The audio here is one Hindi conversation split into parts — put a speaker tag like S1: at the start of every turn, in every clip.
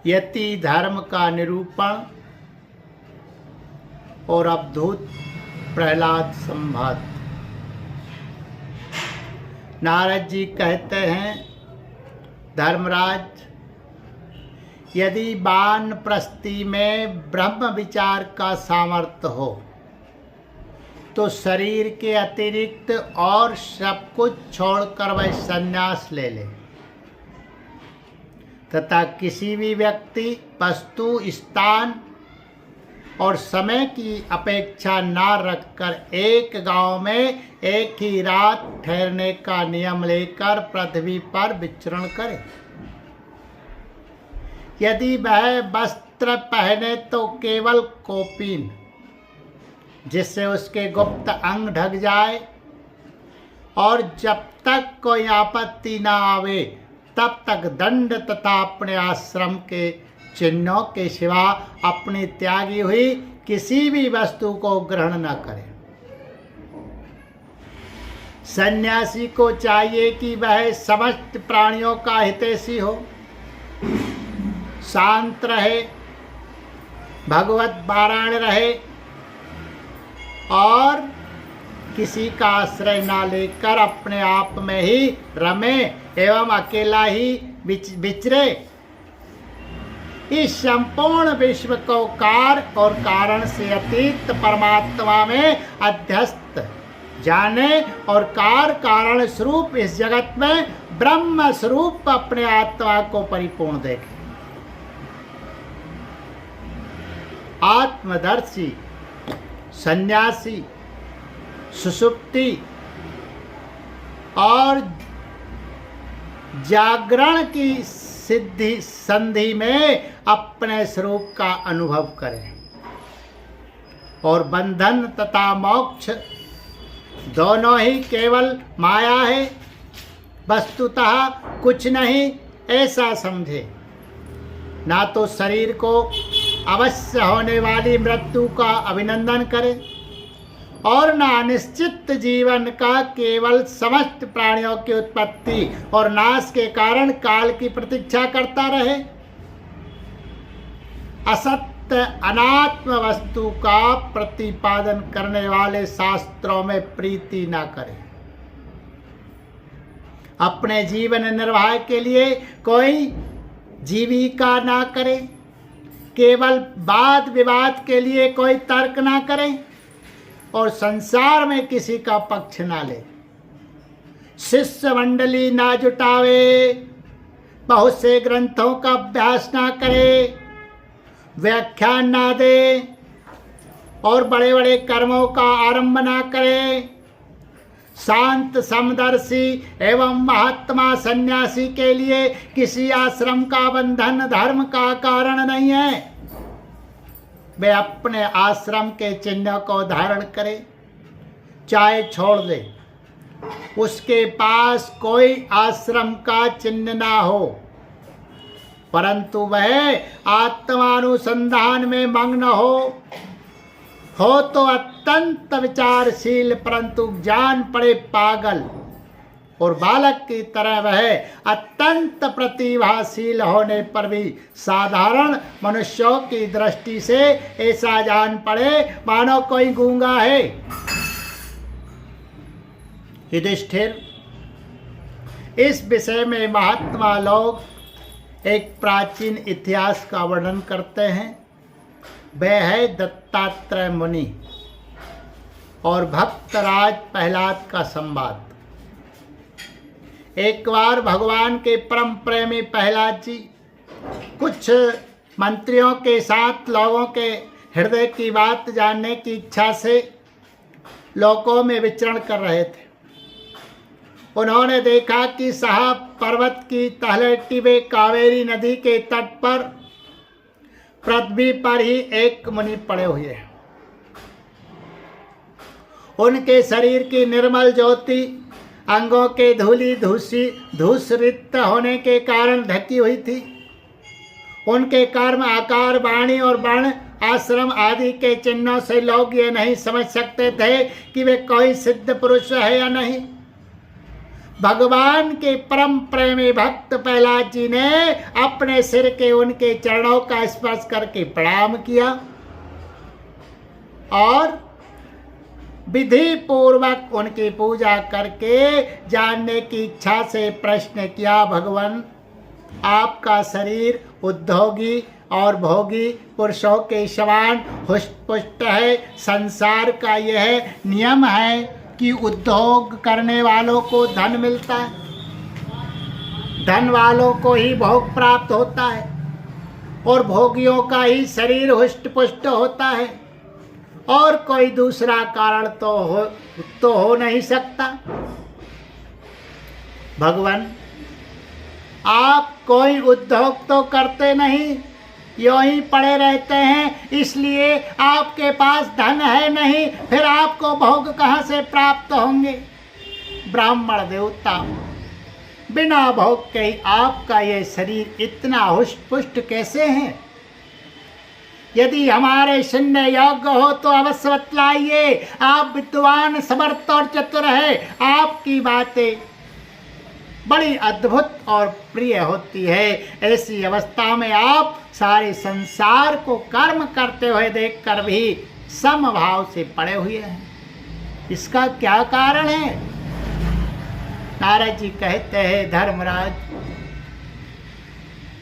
S1: यति धर्म का निरूपण और अवधूत प्रहलाद संवाद। नारद जी कहते हैं, धर्मराज, यदि वानप्रस्थी में ब्रह्म विचार का सामर्थ्य हो तो शरीर के अतिरिक्त और सब कुछ छोड़कर वह संन्यास ले ले तथा किसी भी व्यक्ति, वस्तु, स्थान और समय की अपेक्षा न रखकर एक गांव में एक ही रात ठहरने का नियम लेकर पृथ्वी पर विचरण करे। यदि वह वस्त्र पहने तो केवल कौपीन, जिससे उसके गुप्त अंग ढक जाए, और जब तक कोई आपत्ति न आवे तब तक दंड तथा अपने आश्रम के चिन्हों के सिवा अपनी त्यागी हुई किसी भी वस्तु को ग्रहण न करे। सन्यासी को चाहिए कि वह समस्त प्राणियों का हितैषी हो, शांत रहे, भगवत पारायण रहे और किसी का आश्रय ना लेकर अपने आप में ही रमे एवं अकेला ही विचरे। इस संपूर्ण विश्व को कार और कारण से अतीत परमात्मा में अध्यस्त जाने और कार कारण स्वरूप इस जगत में ब्रह्म स्वरूप अपने आत्मा को परिपूर्ण देखे। आत्मदर्शी सन्यासी सुषुप्ति और जागरण की सिद्धि संधि में अपने स्वरूप का अनुभव करें और बंधन तथा मोक्ष दोनों ही केवल माया है, वस्तुतः कुछ नहीं, ऐसा समझे। ना तो शरीर को अवश्य होने वाली मृत्यु का अभिनंदन करे और न अनिश्चित जीवन का केवल समस्त प्राणियों की उत्पत्ति और नाश के कारण काल की प्रतीक्षा करता रहे। असत्य अनात्म वस्तु का प्रतिपादन करने वाले शास्त्रों में प्रीति न करे। अपने जीवन निर्वाह के लिए कोई जीविका ना करे, केवल वाद विवाद के लिए कोई तर्क ना करे और संसार में किसी का पक्ष ना ले। शिष्य मंडली ना जुटावे, बहुत से ग्रंथों का अभ्यास ना करे, व्याख्यान ना दे और बड़े बड़े कर्मों का आरंभ ना करे। शांत समदर्शी एवं महात्मा सन्यासी के लिए किसी आश्रम का बंधन धर्म का कारण नहीं है। वे अपने आश्रम के चिन्ह को धारण करे, चाहे छोड़ दे, उसके पास कोई आश्रम का चिन्ह ना हो, परंतु वह आत्मानुसंधान में मग्न हो तो अत्यंत विचारशील, परंतु जान पड़े पागल और बालक की तरह वह अत्यंत प्रतिभाशील होने पर भी साधारण मनुष्यों की दृष्टि से ऐसा जान पड़े मानो कोई गूंगा है। युधिष्ठिर, इस विषय में महात्मा लोग एक प्राचीन इतिहास का वर्णन करते हैं। वह है दत्तात्रेय मुनि और भक्तराज प्रहलाद का संवाद। एक बार भगवान के परम प्रेमी प्रहलाद जी कुछ मंत्रियों के साथ लोगों के हृदय की बात जानने की इच्छा से लोकों में विचरण कर रहे थे। उन्होंने देखा कि साहब पर्वत की तलहटी में कावेरी नदी के तट पर पृथ्वी पर ही एक मुनि पड़े हुए हैं। उनके शरीर की निर्मल ज्योति अंगों के धूसरित होने के कारण ढकी हुई थी। उनके कर्म, आकार, वाणी और वर्ण, आश्रम आदि के चिन्हों से लोग ये नहीं समझ सकते थे कि वे कोई सिद्ध पुरुष है या नहीं। भगवान के परम प्रेमी भक्त प्रहलाद जी ने अपने सिर के उनके चरणों का स्पर्श करके प्रणाम किया और विधि पूर्वक उनकी पूजा करके जानने की इच्छा से प्रश्न किया, भगवान आपका शरीर उद्योगी और भोगी पुरुषों के समान हुष्ट पुष्ट है। संसार का यह नियम है कि उद्योग करने वालों को धन मिलता है, धन वालों को ही भोग प्राप्त होता है और भोगियों का ही शरीर हुष्ट पुष्ट होता है और कोई दूसरा कारण तो हो नहीं सकता। भगवान आप कोई उद्योग तो करते नहीं, यूं ही पड़े रहते हैं, इसलिए आपके पास धन है नहीं, फिर आपको भोग कहाँ से प्राप्त होंगे। ब्राह्मण देवता बिना भोग के ही आपका ये शरीर इतना हुष्ट पुष्ट कैसे है? यदि हमारे सुनने योग्य हो तो अवश्य बतलाइए। आप विद्वान समर्थ और चतुर है, आपकी बातें बड़ी अद्भुत और प्रिय होती है। ऐसी अवस्था में आप सारे संसार को कर्म करते हुए देखकर भी समभाव से पड़े हुए हैं, इसका क्या कारण है? नारद जी कहते हैं, धर्मराज,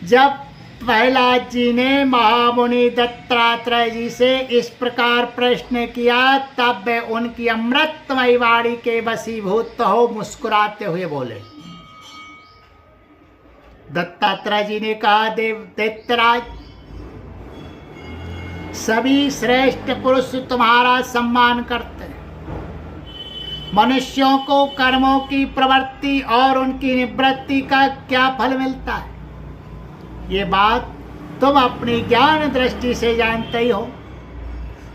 S1: जब प्रहलाद जी ने महामुनि दत्तात्रेय जी से इस प्रकार प्रश्न किया तब वे उनकी अमृतमयी वाणी के वशीभूत हो मुस्कुराते हुए बोले। दत्तात्रेय जी ने कहा, दैत्यराज, सभी श्रेष्ठ पुरुष तुम्हारा सम्मान करते हैं। मनुष्यों को कर्मों की प्रवृत्ति और उनकी निवृत्ति का क्या फल मिलता है, ये बात तुम अपनी ज्ञान दृष्टि से जानते ही हो।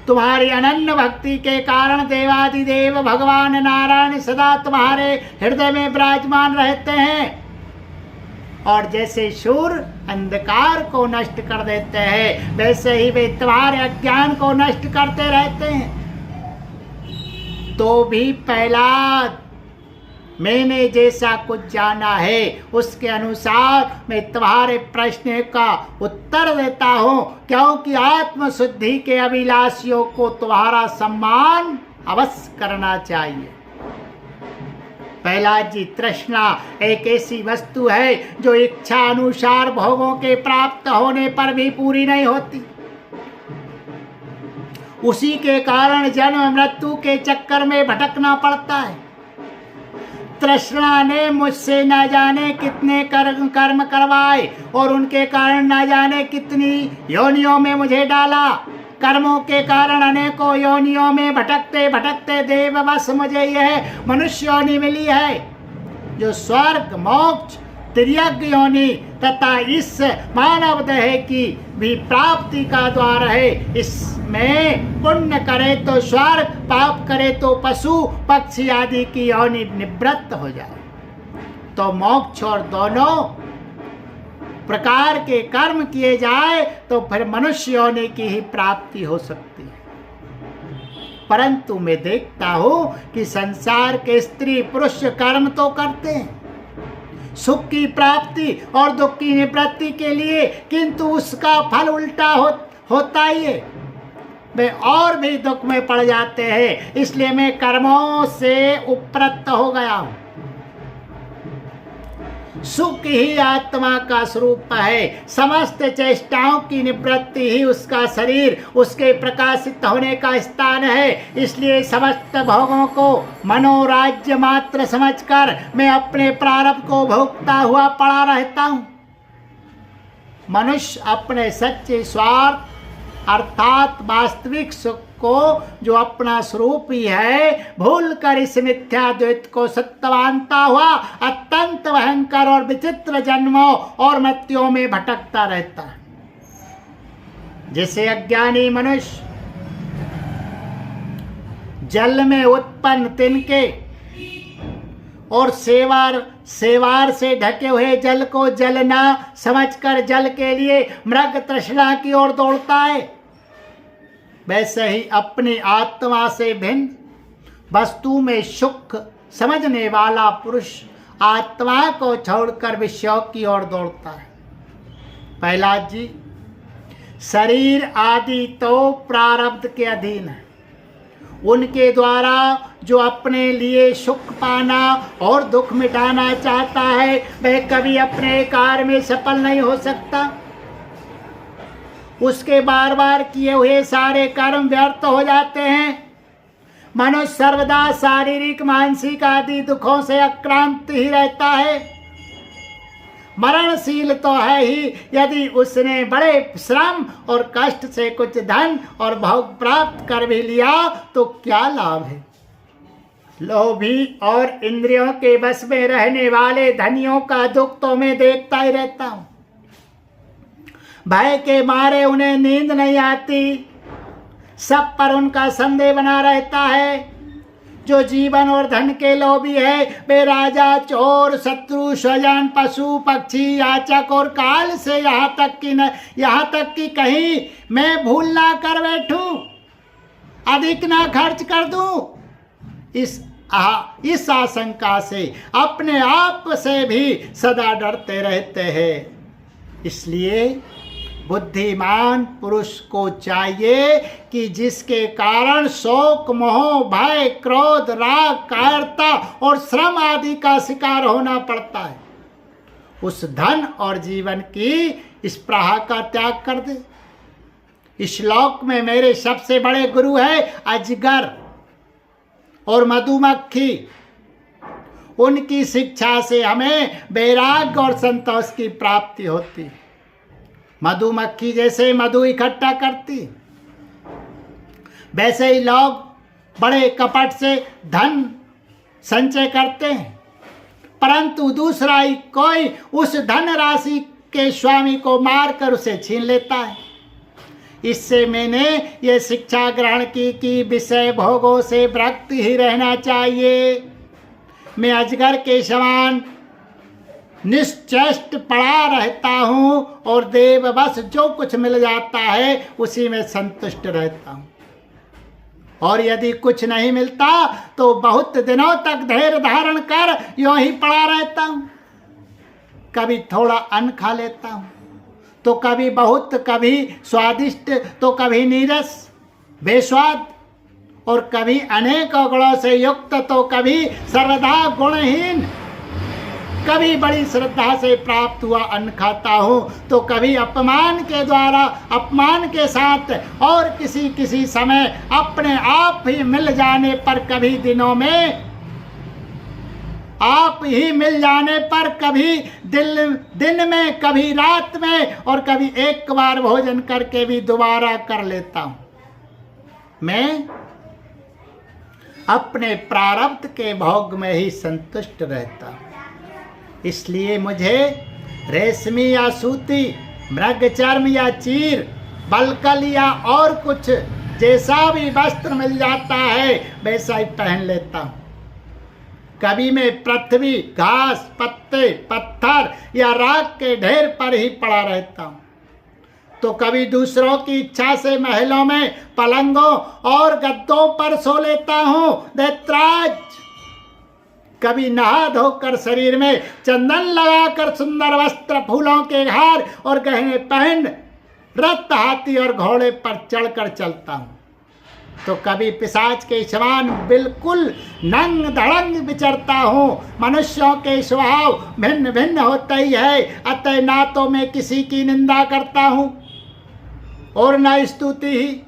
S1: तुम्हारी अनन्य भक्ति के कारण देवादिदेव भगवान नारायण सदा तुम्हारे हृदय में विराजमान रहते हैं और जैसे सूर्य अंधकार को नष्ट कर देते हैं वैसे ही वे तुम्हारे अज्ञान को नष्ट करते रहते हैं। तो भी प्रहलाद, मैंने जैसा कुछ जाना है उसके अनुसार मैं तुम्हारे प्रश्न का उत्तर देता हूँ, क्योंकि आत्मशुद्धि के अभिलाषियों को तुम्हारा सम्मान अवश्य करना चाहिए। प्रहलाद जी, तृष्णा एक ऐसी वस्तु है जो इच्छा अनुसार भोगों के प्राप्त होने पर भी पूरी नहीं होती। उसी के कारण जन्म मृत्यु के चक्कर में भटकना पड़ता है। तृष्णा ने मुझसे न जाने कितने कर्म करवाए और उनके कारण न जाने कितनी योनियों में मुझे डाला। कर्मों के कारण अनेकों योनियों में भटकते भटकते देववश मुझे यह मनुष्य योनि मिली है, जो स्वर्ग मोक्ष तिर्यक योनि तथा इस मानव देह की भी प्राप्ति का द्वार है। इसमें पुण्य करे तो स्वर्ग, पाप करे तो पशु पक्षी आदि की योनि निवृत्त हो जाए तो मोक्ष, और दोनों प्रकार के कर्म किए जाए तो फिर मनुष्य योनि की ही प्राप्ति हो सकती है। परंतु मैं देखता हूं कि संसार के स्त्री पुरुष कर्म तो करते हैं सुख की प्राप्ति और दुख की निवृत्ति के लिए, किंतु उसका फल उल्टा होता ही है, वे और भी दुख में पड़ जाते हैं। इसलिए मैं कर्मों से उपरत हो गया हूं। सुख ही आत्मा का स्वरूप है, समस्त चेष्टाओं की निवृत्ति ही उसका शरीर, उसके प्रकाशित होने का स्थान है। इसलिए समस्त भोगों को मनोराज्य मात्र समझकर मैं अपने प्रारब्ध को भोगता हुआ पड़ा रहता हूं। मनुष्य अपने सच्चे स्वार्थ अर्थात वास्तविक सुख को, जो अपना स्वरूप ही है, भूल कर इस मिथ्या द्वैत को सत्य मानता हुआ अत्यंत भयंकर और विचित्र जन्मों और मृत्युओं में भटकता रहता है। जैसे अज्ञानी मनुष्य जल में उत्पन्न तिनके और सेवार से ढके हुए जल को जल न समझकर जल के लिए मृग तृष्णा की ओर दौड़ता है, वैसे ही अपनी आत्मा से भिन्न वस्तु में सुख समझने वाला पुरुष आत्मा को छोड़कर विषयों की ओर दौड़ता है। प्रहलाद जी, शरीर आदि तो प्रारब्ध के अधीन है। उनके द्वारा जो अपने लिए सुख पाना और दुख मिटाना चाहता है वह कभी अपने कार्य में सफल नहीं हो सकता। उसके बार बार किए हुए सारे कर्म व्यर्थ हो जाते हैं। मनुष्य सर्वदा शारीरिक मानसिक आदि दुखों से आक्रांत ही रहता है। मरणशील तो है ही यदि उसने बड़े श्रम और कष्ट से कुछ धन और भोग प्राप्त कर भी लिया तो क्या लाभ है। लोभी और इंद्रियों के बस में रहने वाले धनियों का दुख तो मैं देखता ही रहता हूं। भय के मारे उन्हें नींद नहीं आती, सब पर उनका संदेह बना रहता है। जो जीवन और धन के लोभी है वे राजा, चोर, शत्रु, स्वजन, पशु, पक्षी, याचक और काल से यहाँ तक कि कहीं मैं भूल ना कर बैठूं, अधिक ना खर्च कर दूं, इस आशंका से अपने आप से भी सदा डरते रहते हैं। इसलिए बुद्धिमान पुरुष को चाहिए कि जिसके कारण शोक, मोह, भय, क्रोध, राग, कायरता और श्रम आदि का शिकार होना पड़ता है, उस धन और जीवन की स्पृहा का त्याग कर दे। इस श्लोक में मेरे सबसे बड़े गुरु है अजगर और मधुमक्खी। उनकी शिक्षा से हमें वैराग्य और संतोष की प्राप्ति होती। मधुमक्खी जैसे मधु इकट्ठा करती, वैसे ही लोग बड़े कपट से धन संचय करते हैं, परंतु दूसरा ही कोई उस धन राशि के स्वामी को मारकर उसे छीन लेता है। इससे मैंने ये शिक्षा ग्रहण की कि विषय भोगों से विरक्त ही रहना चाहिए। मैं अजगर के समान निश्चेष्ट पड़ा रहता हूँ और देववश जो कुछ मिल जाता है उसी में संतुष्ट रहता हूँ, और यदि कुछ नहीं मिलता तो बहुत दिनों तक धैर्य धारण कर यूं ही पड़ा रहता हूँ। कभी थोड़ा अन्न खा लेता हूँ तो कभी बहुत, कभी स्वादिष्ट तो कभी नीरस बेस्वाद, और कभी अनेक गुणों से युक्त तो कभी सर्वदा गुणहीन। कभी बड़ी श्रद्धा से प्राप्त हुआ अन्न खाता हूँ तो कभी अपमान के द्वारा, अपमान के साथ, और किसी समय अपने आप ही मिल जाने पर, कभी दिनों में आप ही मिल जाने पर, कभी दिन में, कभी रात में, और कभी एक बार भोजन करके भी दोबारा कर लेता हूँ। मैं अपने प्रारब्ध के भोग में ही संतुष्ट रहता हूँ। इसलिए मुझे रेशमी या सूती, मृग चर्म या चीर, बलकल या और कुछ जैसा भी वस्त्र मिल जाता है वैसा ही पहन लेता हूँ। कभी मैं पृथ्वी, घास, पत्ते, पत्थर या राख के ढेर पर ही पड़ा रहता हूँ, तो कभी दूसरों की इच्छा से महलों में पलंगों और गद्दों पर सो लेता हूँ। दैत्राज, कभी नहा धोकर शरीर में चंदन लगाकर सुंदर वस्त्र, फूलों के हार और गहने पहन रथ, हाथी और घोड़े पर चढ़कर चलता हूँ, तो कभी पिशाच के समान बिल्कुल नंग धड़ंग विचरता हूँ। मनुष्यों के स्वभाव भिन्न भिन्न होता ही है, अतः ना तो मैं किसी की निंदा करता हूँ और न स्तुति ही।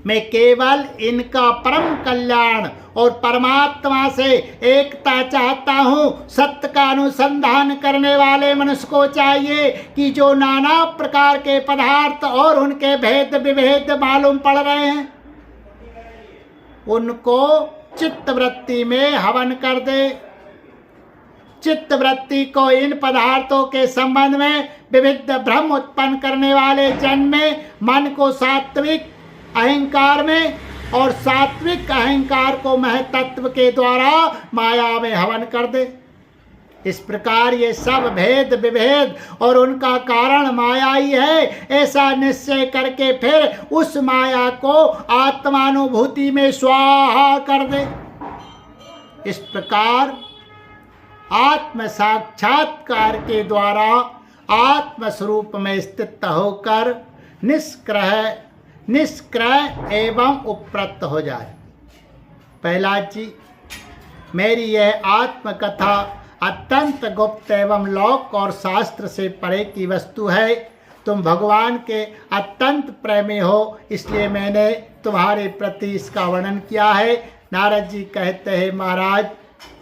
S1: मैं केवल इनका परम कल्याण और परमात्मा से एकता चाहता हूँ। सत्य का अनुसंधान करने वाले मनुष्य को चाहिए कि जो नाना प्रकार के पदार्थ और उनके भेद विभेद मालूम पड़ रहे हैं उनको चित्त वृत्ति में हवन कर दे। चित्त वृत्ति को इन पदार्थों के संबंध में विविध भ्रम उत्पन्न करने वाले जन में मन को सात्विक अहंकार में और सात्विक अहंकार को महतत्व के द्वारा माया में हवन कर दे। इस प्रकार ये सब भेद विभेद और उनका कारण माया ही है, ऐसा निश्चय करके फिर उस माया को आत्मानुभूति में स्वाहा कर दे। इस प्रकार आत्म साक्षात्कार के द्वारा आत्म स्वरूप में स्थित होकर निष्क्रय एवं उपरत हो जाए। प्रहलाद जी, मेरी यह आत्मकथा अत्यंत गुप्त एवं लौक और शास्त्र से परे की वस्तु है। तुम भगवान के अत्यंत प्रेमी हो, इसलिए मैंने तुम्हारे प्रति इसका वर्णन किया है। नारद जी कहते हैं, महाराज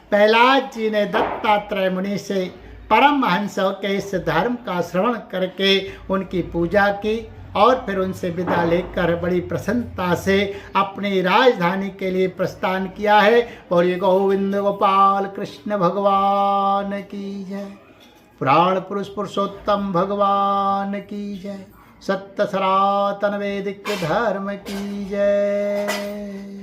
S1: प्रहलाद जी ने दत्तात्रेय मुनि से परमहंसों के इस धर्म का श्रवण करके उनकी पूजा की और फिर उनसे विदा लेकर बड़ी प्रसन्नता से अपनी राजधानी के लिए प्रस्थान किया है। और ये गोविंद गोपाल कृष्ण भगवान की जय। पुराण पुरुष पुरुषोत्तम भगवान की जय। सत्य सनातन वैदिक धर्म की जय।